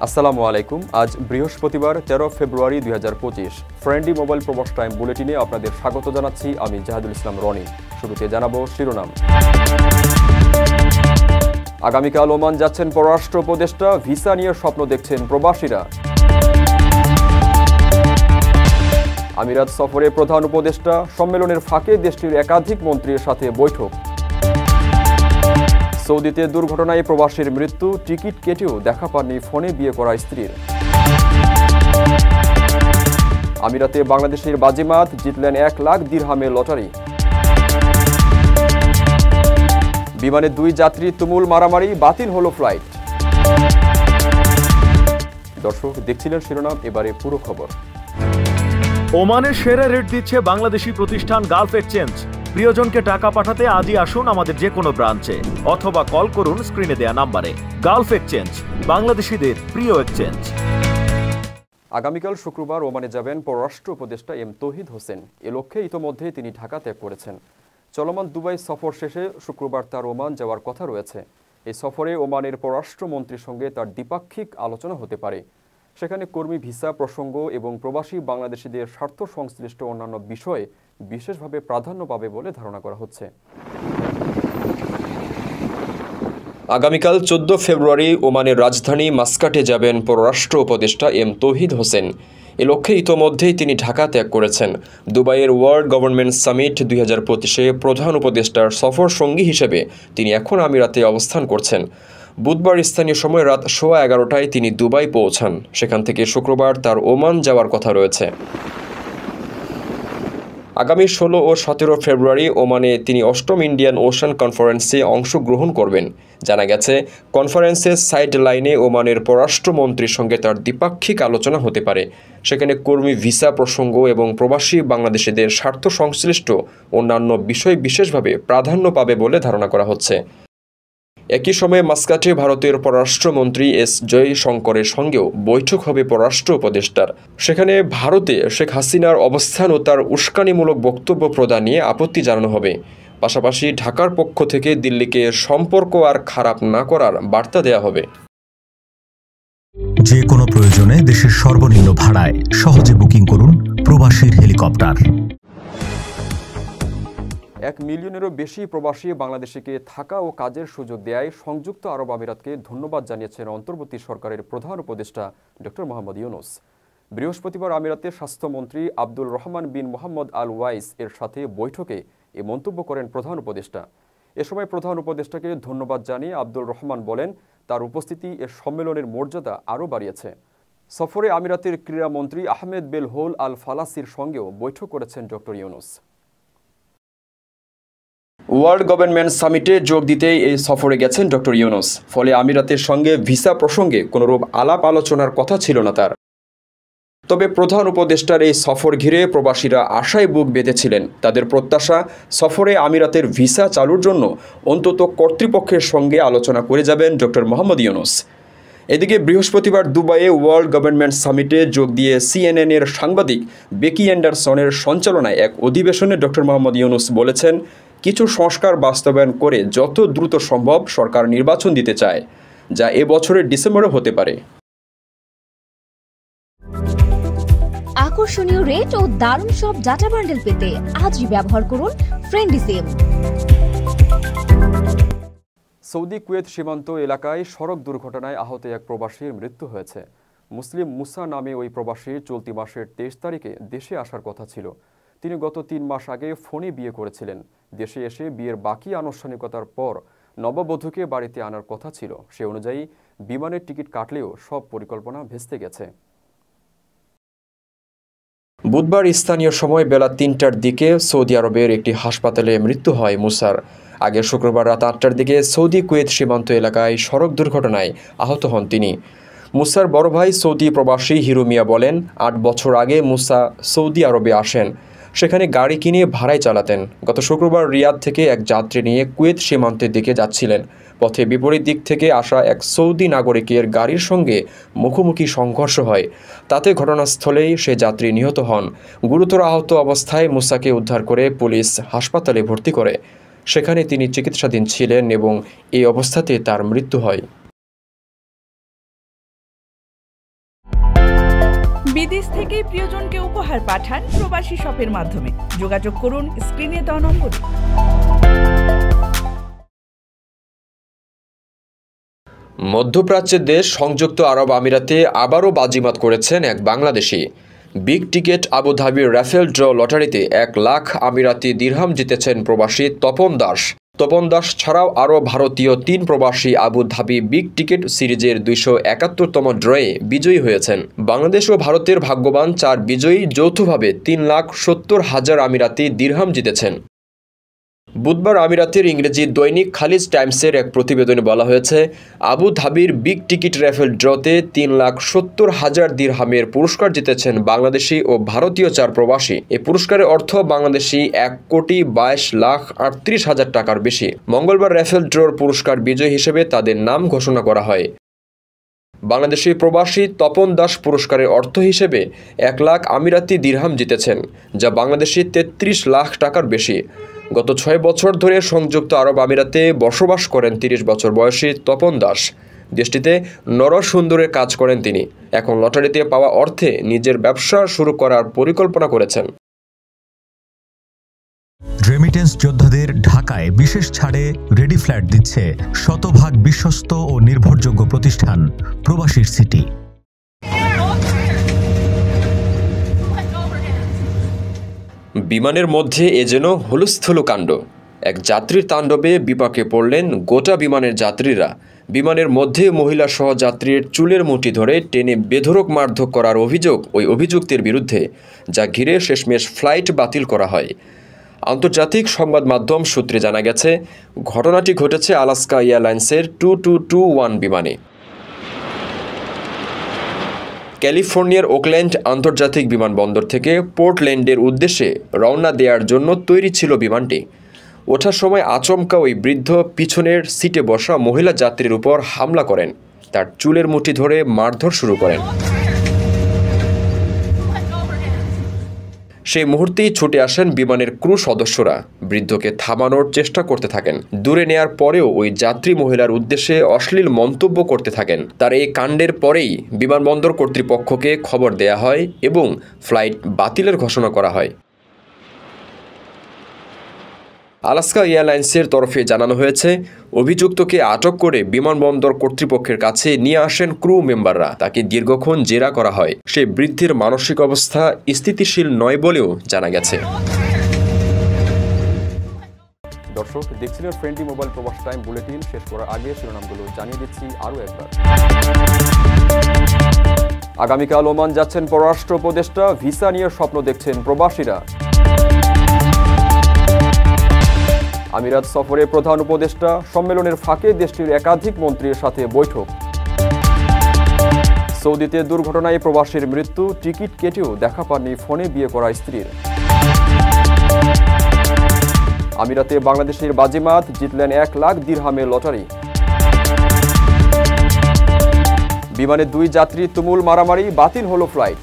আসসালামু আলাইকুম। আজ বৃহস্পতিবার 13 ফেব্রুয়ারি 2025। ফ্রেন্ডলি মোবাইল প্রবাস টাইম বুলেটিনে আপনাদের স্বাগত জানাচ্ছি আমি জাহাদুল ইসলাম রনি। শুরুতে জানাবো শিরোনাম। আগামীকাল ওমান যাচ্ছেন পররাষ্ট্র উপদেষ্টা, ভিসা নিয়ে স্বপ্ন দেখছেন প্রবাসীরা। আমিরাত সফরে প্রধান উপদেষ্টা, সম্মেলনের ফাঁকে দেশটির একাধিক মন্ত্রীর সাথে বৈঠক। সৌদিতে দুর্ঘটনায় প্রবাসীর মৃত্যু, টিকিট কেটেও দেখা পাননি ফোনে বিয়ে করা স্ত্রীর। আমিরাতে বাংলাদেশের বাজিমাত, জিতলেন 1 লাখ দিরহামের লটারি। বিমানে 2 যাত্রী তুমুল মারামারি, বাতিল হলো ফ্লাইট। দর্শক দেখছিলেন শিরোনাম, এবারে পুরো খবর। ওমানের সেরা রেট দিচ্ছে বাংলাদেশি প্রতিষ্ঠান গালফ এক্সচেঞ্জ। প্রিয়জনকে টাকা পাঠাতে আজই আসুন আমাদের যে কোনো ব্রাঞ্চে অথবা কল করুন স্ক্রিনে দেয়া নাম্বারে। গালফ এক্সচেঞ্জ, বাংলাদেশিদের প্রিয় এক্সচেঞ্জ। আগামীকাল শুক্রবার ওমানে যাবেন পররাষ্ট্র উপদেষ্টা এম তৌহিদ হোসেন। এ লক্ষ্যে ইতোমধ্যে তিনি ঢাকা ত্যাগ করেছেন। চলমান দুবাই সফর শেষে শুক্রবার তার ওমান যাওয়ার কথা রয়েছে। এই সফরে ওমানের পররাষ্ট্রমন্ত্রীর সঙ্গে তার দ্বিপাক্ষিক আলোচনা হতে পারে। সেখানে কর্মী ভিসা প্রসঙ্গ এবং প্রবাসী বাংলাদেশিদের স্বার্থ সংশ্লিষ্ট অন্যান্য বিষয়ে বিশেষভাবে প্রাধান্য পাবে বলে ধারণা করা হচ্ছে। আগামীকাল 14 ফেব্রুয়ারি ওমানের রাজধানী মাস্কাটে যাবেন পররাষ্ট্র উপদেষ্টা এম তৌহিদ হোসেন। এ লক্ষ্যে ইতোমধ্যেই তিনি ঢাকা ত্যাগ করেছেন। দুবাইয়ের ওয়ার্ল্ড গভর্নমেন্ট সামিট 2025-এ প্রধান উপদেষ্টার সফর সঙ্গী হিসেবে তিনি এখন আমিরাতে অবস্থান করছেন। বুধবার স্থানীয় সময় রাত 11:15টায় তিনি দুবাই পৌঁছান। সেখান থেকে শুক্রবার তার ওমান যাওয়ার কথা রয়েছে। আগামী 16 ও 17 ফেব্রুয়ারি ওমানে তিনি 8ম ইন্ডিয়ান ওশান কনফারেন্সে অংশগ্রহণ করবেন। জানা গেছে, কনফারেন্সের সাইড লাইনে ওমানের পররাষ্ট্রমন্ত্রীর সঙ্গে তার দ্বিপাক্ষিক আলোচনা হতে পারে। সেখানে কর্মী ভিসা প্রসঙ্গ এবং প্রবাসী বাংলাদেশিদের স্বার্থ সংশ্লিষ্ট অন্যান্য বিষয় বিশেষভাবে প্রাধান্য পাবে বলে ধারণা করা হচ্ছে। একই সময়ে মাস্কাটে ভারতের পররাষ্ট্রমন্ত্রী এস জয়শঙ্করের সঙ্গেও বৈঠক হবে পররাষ্ট্র উপদেষ্টার। সেখানে ভারতে শেখ হাসিনার অবস্থান ও তার উস্কানিমূলক বক্তব্য প্রদান নিয়ে আপত্তি জানানো হবে। পাশাপাশি ঢাকার পক্ষ থেকে দিল্লিকে সম্পর্ক আর খারাপ না করার বার্তা দেয়া হবে। যে কোনো প্রয়োজনে দেশের সর্বনিম্ন ভাড়ায় সহজে বুকিং করুন প্রবাসীর হেলিকপ্টার। 1 মিলিয়নেরও বেশি প্রবাসী বাংলাদেশিকে থাকা ও কাজের সুযোগ দেয়ায় সংযুক্ত আরব আমিরাতকে ধন্যবাদ জানিয়েছেন অন্তর্বর্তী সরকারের প্রধান উপদেষ্টা ডক্টর মোহাম্মদ ইউনুস। বৃহস্পতিবার আমিরাতের স্বাস্থ্যমন্ত্রী আব্দুল রহমান বিন মোহাম্মদ আল ওয়াইস এর সাথে বৈঠকে এ মন্তব্য করেন প্রধান উপদেষ্টা। এ সময় প্রধান উপদেষ্টাকে ধন্যবাদ জানিয়ে আব্দুল রহমান বলেন, তার উপস্থিতি এ সম্মেলনের মর্যাদা আরও বাড়িয়েছে। সফরে আমিরাতের ক্রীড়ামন্ত্রী আহমেদ বেল হোল আল ফালাসির সঙ্গেও বৈঠক করেছেন ডক্টর ইউনুস। ওয়ার্ল্ড গভর্নমেন্ট সামিটে যোগ দিতেই এই সফরে গেছেন ডক্টর ইউনুস। ফলে আমিরাতের সঙ্গে ভিসা প্রসঙ্গে কোনোরূপ আলাপ আলোচনার কথা ছিল না তার। তবে প্রধান উপদেষ্টার এই সফর ঘিরে প্রবাসীরা আশায় বুক বেঁধেছিলেন। তাদের প্রত্যাশা, সফরে আমিরাতের ভিসা চালুর জন্য অন্তত কর্তৃপক্ষের সঙ্গে আলোচনা করে যাবেন ডক্টর মোহাম্মদ ইউনুস। এদিকে বৃহস্পতিবার দুবাইয়ে ওয়ার্ল্ড গভর্নমেন্ট সামিটে যোগ দিয়ে CNN-এর সাংবাদিক বেকি অ্যান্ডারসনের সঞ্চালনায় এক অধিবেশনে ডক্টর মোহাম্মদ ইউনুস বলেছেন, কিছু সংস্কার বাস্তবায়ন করে যত দ্রুত সম্ভব সরকার নির্বাচন দিতে চায়, যা এ বছরের ডিসেম্বরে হতে পারে। আকর্ষণীয় রেট ও দারুণ সব ডাটা বান্ডেল পেতে আজই ব্যবহার করুন ফ্রেন্ডলি সিম। সৌদি কুয়েত সীমান্ত এলাকায় সড়ক দুর্ঘটনায় আহত এক প্রবাসীর মৃত্যু হয়েছে। মুসলিম মুসা নামে ওই প্রবাসী চলতি মাসের 23 তারিখে দেশে আসার কথা ছিল। তিনি গত 3 মাস আগে ফোনে বিয়ে করেছিলেন। দেশে এসে বিয়ের বাকি আনুষ্ঠানিকতার পর নববধূকে বাড়িতে আনার কথা ছিল। সে অনুযায়ী বিমানের টিকিট কাটলেও সব পরিকল্পনা ভেস্তে গেছে। বুধবার স্থানীয় সময় বেলা 3টার দিকে সৌদি আরবের একটি হাসপাতালে মৃত্যু হয় মুসার। আগে শুক্রবার রাত 8টার দিকে সৌদি কুয়েত সীমান্ত এলাকায় সড়ক দুর্ঘটনায় আহত হন তিনি। মুসার বড় ভাই সৌদি প্রবাসী হিরু মিয়া বলেন, 8 বছর আগে মুসা সৌদি আরবে আসেন। সেখানে গাড়ি কিনে ভাড়ায় চালাতেন। গত শুক্রবার রিয়াদ থেকে এক যাত্রী নিয়ে কুয়েত সীমান্তের দিকে যাচ্ছিলেন। পথে বিপরীত দিক থেকে আসা এক সৌদি নাগরিকের গাড়ির সঙ্গে মুখোমুখি সংঘর্ষ হয়। তাতে ঘটনাস্থলেই সে যাত্রী নিহত হন। গুরুতর আহত অবস্থায় মুসাকে উদ্ধার করে পুলিশ হাসপাতালে ভর্তি করে। সেখানে তিনি চিকিৎসাধীন ছিলেন এবং এই অবস্থাতে তার মৃত্যু হয়। বিদেশ থেকে প্রিয়জনকে উপহার পাঠান প্রবাসী শপের মাধ্যমে। যোগাযোগ করুন স্ক্রিনে দেওয়া নম্বরে। মধ্যপ্রাচ্যের দেশ সংযুক্ত আরব আমিরাতে আবারও বাজিমাত করেছেন এক বাংলাদেশি। বিগ টিকেট আবুধাবির রাফেল ড্র লটারিতে 1 লাখ আমিরাতি দিরহাম জিতেছেন প্রবাসী তপন দাস। তপন দাস ছাড়াও আরও ভারতীয় 3 প্রবাসী আবুধাবি বিগ টিকেট সিরিজের 271তম ড্রয়ে বিজয়ী হয়েছেন। বাংলাদেশ ও ভারতের ভাগ্যবান 4 বিজয়ী যৌথভাবে 3,70,000 আমিরাতি দিরহাম জিতেছেন। বুধবার আমিরাতের ইংরেজি দৈনিক খালিজ টাইমসের এক প্রতিবেদনে বলা হয়েছে, আবু ধাবির বিগ টিকিট রাফেল ড্রতে 3,70,000 দিরহামের পুরস্কার জিতেছেন বাংলাদেশি ও ভারতীয় 4 প্রবাসী। এই পুরস্কারের অর্থ বাংলাদেশি 1,22,38,000 টাকার বেশি। মঙ্গলবার রাফেল ড্রর পুরস্কার বিজয়ী হিসেবে তাদের নাম ঘোষণা করা হয়। বাংলাদেশি প্রবাসী তপন দাস পুরস্কারের অর্থ হিসেবে 1 লাখ আমিরাতি দিরহাম জিতেছেন, যা বাংলাদেশি 33 লাখ টাকার বেশি। গত 6 বছর ধরে সংযুক্ত আরব আমিরাতে বসবাস করেন 30 বছর বয়সী তপন দাস। দেশটিতে নরসুন্দরে কাজ করেন তিনি। এখন লটারিতে পাওয়া অর্থে নিজের ব্যবসা শুরু করার পরিকল্পনা করেছেন। রেমিটেন্স যোদ্ধাদের ঢাকায় বিশেষ ছাড়ে রেডি ফ্ল্যাট দিচ্ছে শতভাগ বিশ্বস্ত ও নির্ভরযোগ্য প্রতিষ্ঠান প্রবাসীর সিটি। বিমানের মধ্যে এ যেন হুলস্থুল কাণ্ড। এক যাত্রীর তাণ্ডবে বিপাকে পড়লেন গোটা বিমানের যাত্রীরা। বিমানের মধ্যে মহিলা সহযাত্রীর চুলের মুঠি ধরে টেনে বেধড়ক মারধর করার অভিযোগ ওই অভিযুক্তের বিরুদ্ধে, যা ঘিরে শেষমেশ ফ্লাইট বাতিল করা হয়। আন্তর্জাতিক সংবাদ মাধ্যম সূত্রে জানা গেছে, ঘটনাটি ঘটেছে আলাস্কা এয়ারলাইন্সের 2221 বিমানে। ক্যালিফোর্নিয়ার ওকল্যান্ড আন্তর্জাতিক বিমানবন্দর থেকে পোর্টল্যান্ডের উদ্দেশ্যে রওনা দেওয়ার জন্য তৈরি ছিল বিমানটি। ওঠার সময় আচমকা ওই বৃদ্ধ পিছনের সিটে বসা মহিলা যাত্রীর উপর হামলা করেন, তার চুলের মুঠি ধরে মারধর শুরু করেন। সেই মুহূর্তেই ছুটে আসেন বিমানের ক্রু সদস্যরা, বৃদ্ধকে থামানোর চেষ্টা করতে থাকেন। দূরে নেয়ার পরেও ওই যাত্রী মহিলার উদ্দেশ্যে অশ্লীল মন্তব্য করতে থাকেন। তার এই কাণ্ডের পরেই বিমানবন্দর কর্তৃপক্ষকে খবর দেয়া হয় এবং ফ্লাইট বাতিলের ঘোষণা করা হয়। আলাস্কা এয়ারলাইন্সের তরফে জানানো হয়েছে, অভিযুক্তকে আটক করে বিমানবন্দর কর্তৃপক্ষের কাছে নিয়ে আসেন ক্রু মেম্বাররা। তাকে দীর্ঘক্ষণ জেরা করা হয়। সে বৃদ্ধের মানসিক অবস্থা স্থিতিশীল নয় বলেও জানা গেছে। দর্শক, দেখছিলেন ফ্রেন্ডলি মোবাইল প্রবাস টাইম বুলেটিন। শেষ করার আগে শিরোনামগুলো জানিয়ে দিচ্ছি আরও একবার। আগামীকাল ওমান যাচ্ছেন পররাষ্ট্র উপদেষ্টা। ভিসা নিয়ে স্বপ্ন দেখছেন প্রবাসীরা। আমিরাত সফরে প্রধান উপদেষ্টা। সম্মেলনের ফাঁকে দেশটির একাধিক মন্ত্রীর সাথে বৈঠক। সৌদিতে দুর্ঘটনায় প্রবাসীর মৃত্যু। টিকিট কেটেও দেখা পাননি ফোনে বিয়ে করা স্ত্রীর। আমিরাতে বাংলাদেশের বাজিমাত, জিতলেন 1 লাখ দিরহামের লটারি। বিমানে 2 যাত্রী তুমুল মারামারি, বাতিল হলো ফ্লাইট।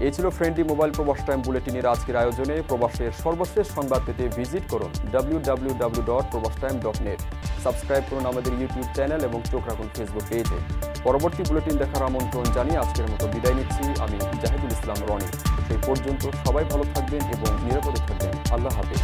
এই ছিল ফ্রেন্ডলি মোবাইল প্রবাস টাইম বুলেটিনের আজকের আয়োজনে। প্রবাসের সর্বশেষ সংবাদ পেতে ভিজিট করুন www.probastime.net। সাবস্ক্রাইব করুন আমাদের ইউটিউব চ্যানেল এবং চোখ রাখুন ফেসবুক পেজে। পরবর্তী বুলেটিন দেখার আমন্ত্রণ জানিয়ে আজকের মতো বিদায় নিচ্ছি। আমি জাহিদুল ইসলাম রনি। সেই পর্যন্ত সবাই ভালো থাকবেন এবং নিরাপদে থাকবেন। আল্লাহ হাফেজ।